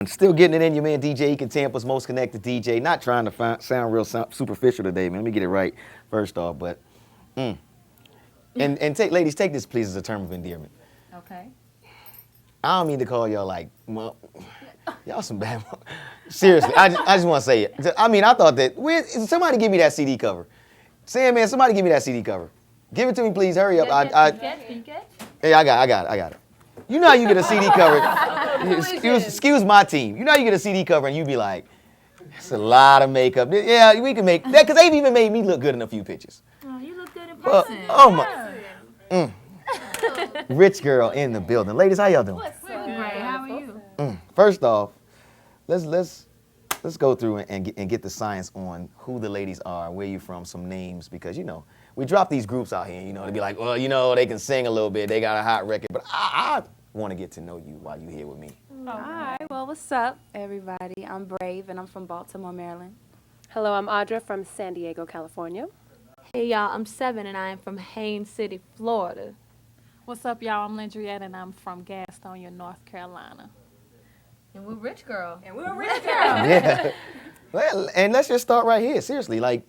Still getting it in, your man DJ Ekin, Tampa's most connected DJ. Not trying to sound real superficial today, man. Let me get it right first off, but and ladies, take this please as a term of endearment. Okay. I don't mean to call y'all like, well, y'all some bad. Seriously, I just want to say it. I mean, I thought that somebody give me that CD cover. Sam, man, somebody give me that CD cover. Give it to me, please. Hurry up. Hey, I got it. You know how you get a CD cover. excuse my team. You know how you get a CD cover and you be like, it's a lot of makeup. Yeah, we can make that because they've even made me look good in a few pictures. Oh, you look good in person. Oh my. Rich girl in the building. Ladies, how y'all doing? Great. How are you? First off, let's go through and get the science on who the ladies are, where you from, some names, because we drop these groups out here, to be like, well, they can sing a little bit, they got a hot record, but I want to get to know you while you're here with me. All right. Well, what's up, everybody? I'm Brave, and I'm from Baltimore, Maryland. Hello, I'm Audra from San Diego, California. Hey, y'all, I'm Seven, and I am from Haines City, Florida. What's up, y'all? I'm Lindriette, and I'm from Gastonia, North Carolina. And we're RichGirl. And we're RichGirl. Yeah. Well, and let's just start right here. Seriously, like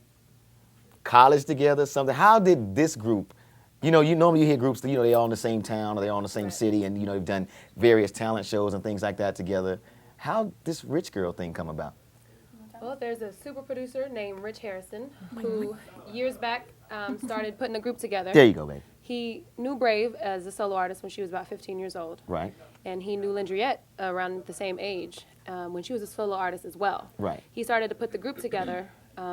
college together, something. How did this group, you normally you hear groups that, they all in the same town or they all in the same city and, you've done various talent shows and things like that together. How this Rich Girl thing come about? Well, there's a super producer named Rich Harrison who years back started putting a group together. There you go, baby. He knew Brave as a solo artist when she was about 15 years old. Right. And he knew Lindriette around the same age when she was a solo artist as well. Right. He started to put the group together.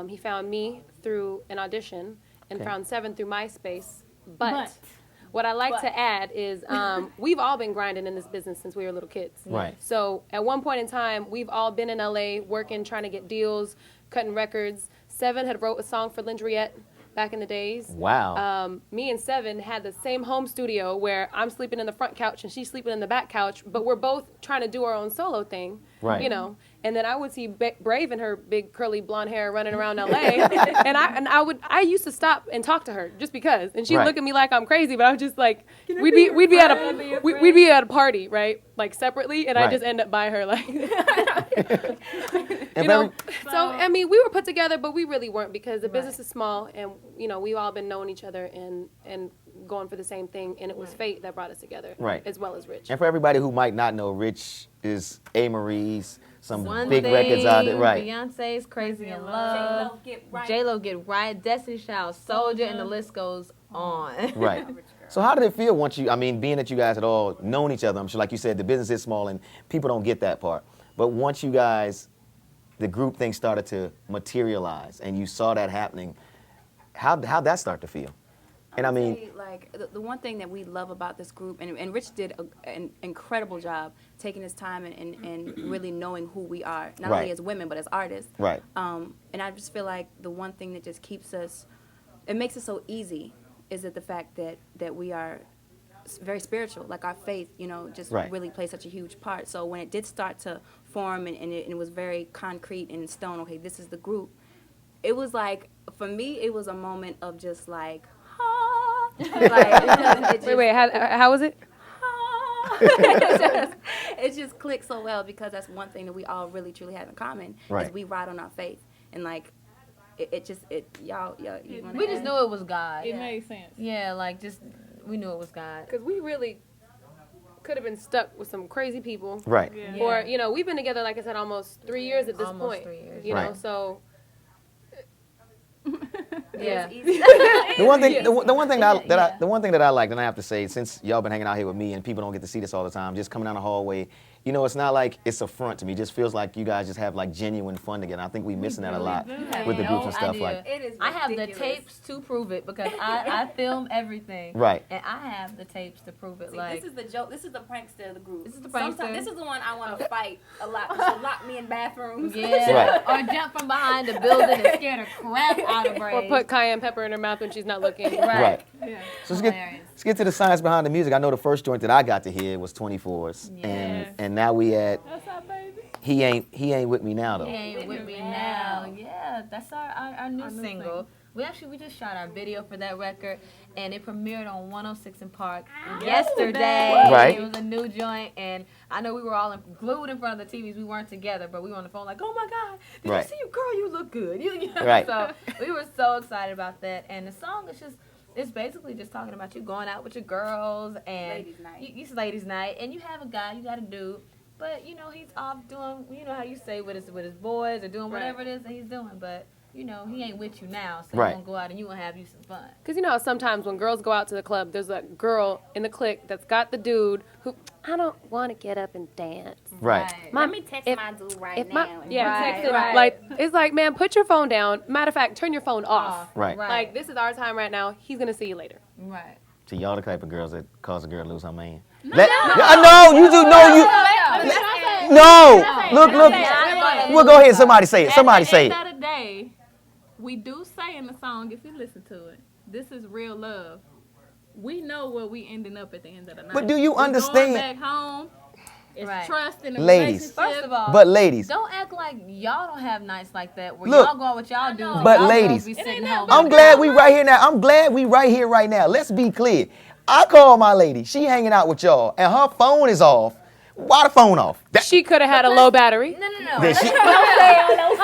He found me through an audition and found Seven through MySpace. But what I like to add is we've all been grinding in this business since we were little kids. Right. So at one point in time, we've all been in LA working, trying to get deals, cutting records. Seven had wrote a song for Lindriette back in the days. Wow. Me and Seven had the same home studio where I'm sleeping in the front couch and she's sleeping in the back couch, but we're both trying to do our own solo thing. Right. And then I would see Brave and her big curly blonde hair running around LA, and I used to stop and talk to her just because, and she'd look at me like I'm crazy, but I was just like, we'd be at a party, right, like separately, and I just end up by her like, So I mean, we were put together, but we really weren't because the business is small, and we've all been knowing each other and going for the same thing, and it was fate that brought us together, as well as Rich. And for everybody who might not know, Rich is A. Marie's, some One big Thing, records out there, right? Beyonce's Crazy in Love. J-Lo Get Right, Destiny Child, Soldier, and the list goes on. Right. So how did it feel once being that you guys had all known each other, I'm sure, like you said, the business is small and people don't get that part. But once you guys, the group thing started to materialize and you saw that happening, how'd that start to feel? And the one thing that we love about this group, and Rich did an incredible job taking his time and really knowing who we are, not only as women, but as artists. Right. And I just feel like the one thing that just keeps us, it makes it so easy, is that the fact that we are very spiritual, like our faith, just really plays such a huge part. So when it did start to form and it was very concrete and in stone, okay, this is the group, it was like, for me, it was a moment of just like, Wait, how was it? It just clicked so well because that's one thing that we all really truly have in common is we ride on our faith, and like y'all We just knew it was God. It made sense. Yeah, we knew it was God. Because we really could have been stuck with some crazy people. Right. Yeah. Or we've been together, like I said, almost 3 years at this point. 3 years. You know, so. Yeah. The one thing that I liked, and I have to say, since y'all been hanging out here with me and people don't get to see this all the time, just coming down the hallway, it's not like it's a front to me. It just feels like you guys just have like genuine fun together. I think we're missing that a lot with the groups and stuff. Like, it is I have the tapes to prove it because I film everything. Right. And I have the tapes to prove it. See, like, this is the joke. This is the prankster of the group. This is the prankster. Sometimes, this is the one I want to fight a lot. She'll lock me in bathrooms. Yeah. Or jump from behind the building and scare the crap out of Brave. Or put cayenne pepper in her mouth when she's not looking. Right. Yeah. So let's get to the science behind the music. I know the first joint that I got to hear was 24's, and now we at What's up, baby? He ain't with me now though. He ain't with me now. Yeah, that's our new single. We just shot our video for that record, and it premiered on 106 in Park yesterday. Right. It was a new joint, and I know we were all glued in front of the TVs. We weren't together, but we were on the phone like, oh my God, did you see you, girl? You look good. You know? Right. So we were so excited about that, and the song is just. It's basically just talking about you going out with your girls and Ladies' night. It's ladies' night, and you have a guy, you got a dude, but you know he's off doing, you know how you say with his boys or doing whatever it is that he's doing, but you know he ain't with you now, so Right. you're gonna go out and you gonna have you some fun. Because you know how sometimes when girls go out to the club, there's a girl in the clique that's got the dude who, I don't want to get up and dance. Right. Let me text my dude right now. Text him. Right. Like, it's like, man, put your phone down. Matter of fact, turn your phone off. Right. Like, this is our time right now. He's going to see you later. Right. See, y'all the type of girls that cause a girl to lose her man. No. I know you do. No, look. Well, go ahead. Somebody say it. Somebody say it. At the end of the day, we do say in the song, if you listen to it, this is real love. We know where we ending up at the end of the night. But do you We're understand? Going back home. It's Right. trust in the Ladies. relationship. First of all, But ladies, don't act like y'all don't have nights like that where Look, y'all go out with y'all dudes. but y'all ladies, girls be It sitting ain't home. I'm glad we right here now. I'm glad we right here right now. Let's be clear. I call my lady. She hanging out with y'all, and her phone is off. Why the phone off? She could have had a low battery. No. Then she- Let's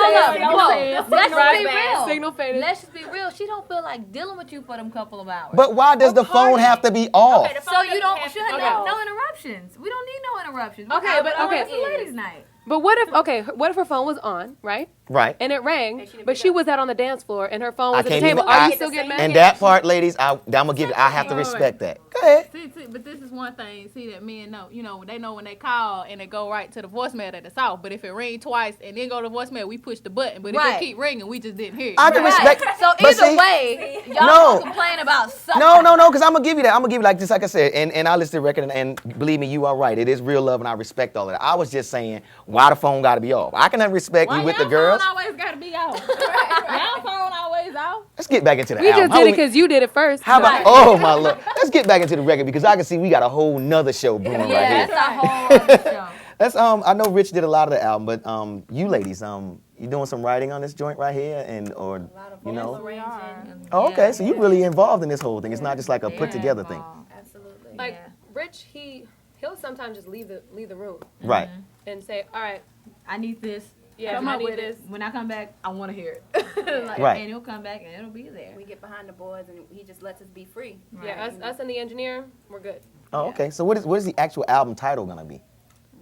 just be real. Signal faded. Let's just be real. She don't feel like dealing with you for them couple of hours. But why does the phone have to be off? so you don't should have no interruptions. We don't need no interruptions. It's a ladies' night. But what if her phone was on, right? Right. And it rang, but she was out on the dance floor and her phone was at the can't table. even- Are I- you still getting mad? And that part, ladies, I'm gonna give it. I have to respect that. Go ahead. See, but this is one thing. See that men know. You know, they know when they call and they go right to the voicemail at the south. But if it ring twice and then go to voicemail, we push the button. But if Right. it keep ringing, we just didn't hear it. I can respect. So but either see- way, y'all No. gonna complain about something. No, because I'm gonna give you that. I'm gonna give you like just like I said, and I listen to the record, and believe me, you are right. It is real love, and I respect all of that. I was just saying, why the phone got to be off? I can respect Why you with y'all the girls. phone always gotta be off? Y'all phone always off. Let's get back into the We album. just did it because you did it first. How about? Oh my lord. Let's get back into the record because I can see we got a whole nother show brewing right Yeah, here. that's a whole other show. That's I know Rich did a lot of the album, but you ladies, you doing some writing on this joint right here, and or you know? Oh, okay. So you really involved in this whole thing. It's not just like a put together thing. Absolutely. Like Rich, he'll sometimes just leave the room Right. and say, all right, I need this. yeah, Come I up need with this. When I come back, I want to hear it. Like, Right. And he'll come back and it'll be there. We get behind the boards and he just lets us be free. Yeah, us and the engineer, we're good. Oh, okay. So what is the actual album title gonna be?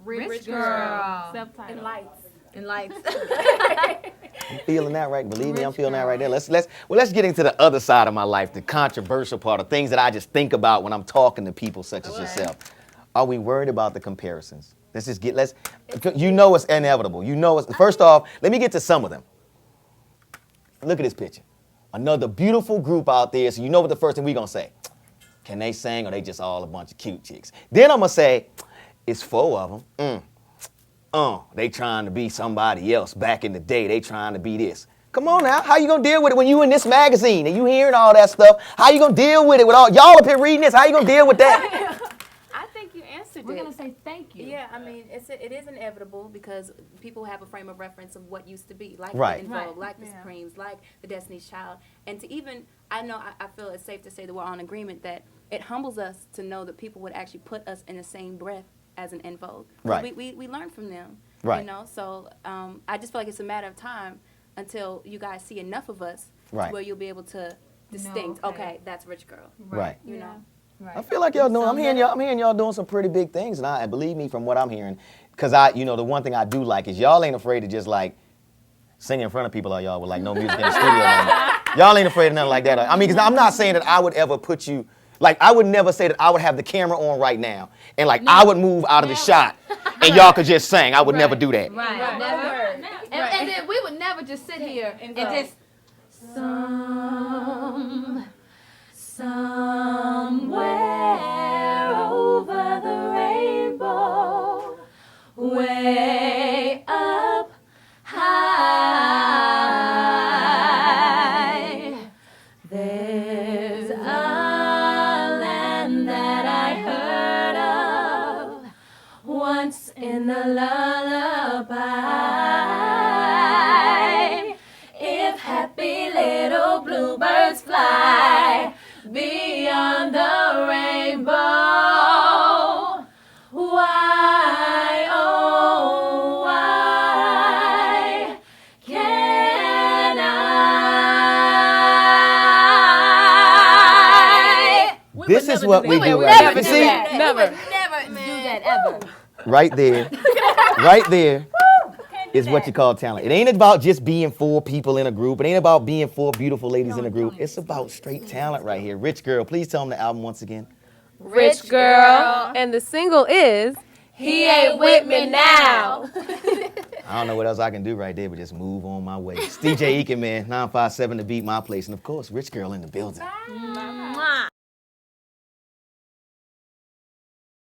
Rich Girl. Self-titled. And lights. And lights. I'm feeling that right. Believe me, I'm feeling that right there. Let's get into the other side of my life, the controversial part of things that I just think about when I'm talking to people such as yourself. Are we worried about the comparisons? You know it's inevitable. You know it's, first off, let me get to some of them. Look at this picture. Another beautiful group out there, so you know what the first thing we gonna say. Can they sing or they just all a bunch of cute chicks? Then I'm gonna say, it's 4 of them. They trying to be somebody else back in the day. They trying to be this. Come on now, how you gonna deal with it when you in this magazine and you hearing all that stuff? How you gonna deal with it with all, y'all up here reading this? How you gonna deal with that? I think you answered We're it. going to say thank you. Yeah, I mean, it is inevitable because people have a frame of reference of what used to be, like Right. the En Vogue, like the Supremes, like the Destiny's Child. And to even, I feel it's safe to say that we're on agreement that it humbles us to know that people would actually put us in the same breath as an En Vogue. Right. We learn from them. Right. You know, so I just feel like it's a matter of time until you guys see enough of us Right. to where you'll be able to distinct, okay, that's Rich Girl. Right. You know? Right. I feel like y'all doing. I'm hearing y'all doing some pretty big things, and I believe me from what I'm hearing, because the one thing I do like is y'all ain't afraid to just like sing in front of people, or y'all with like no music in the studio. Y'all ain't afraid of nothing like that. I mean, because I'm not saying that I would ever put you. Like, I would never say that I would have the camera on right now and like I would move out of the shot and y'all could just sing. I would never do that. Right. Never. And then we would never just sit here and just somewhere over the rainbow, way up high. There's a land that I heard of once in a lullaby. If happy little bluebirds fly beyond This is what we do would right never here. do that. Never. Never do that ever. Right there, right there is what you call talent. It ain't about just being 4 people in a group. It ain't about being 4 beautiful ladies in a group. It's about straight talent right here. Rich Girl, please tell them the album once again. Rich Girl. And the single is He Ain't With Me Now. I don't know what else I can do right there, but just move on my way. It's DJ Ekin, man, 957 to beat my place. And of course, Rich Girl in the building. Mwah.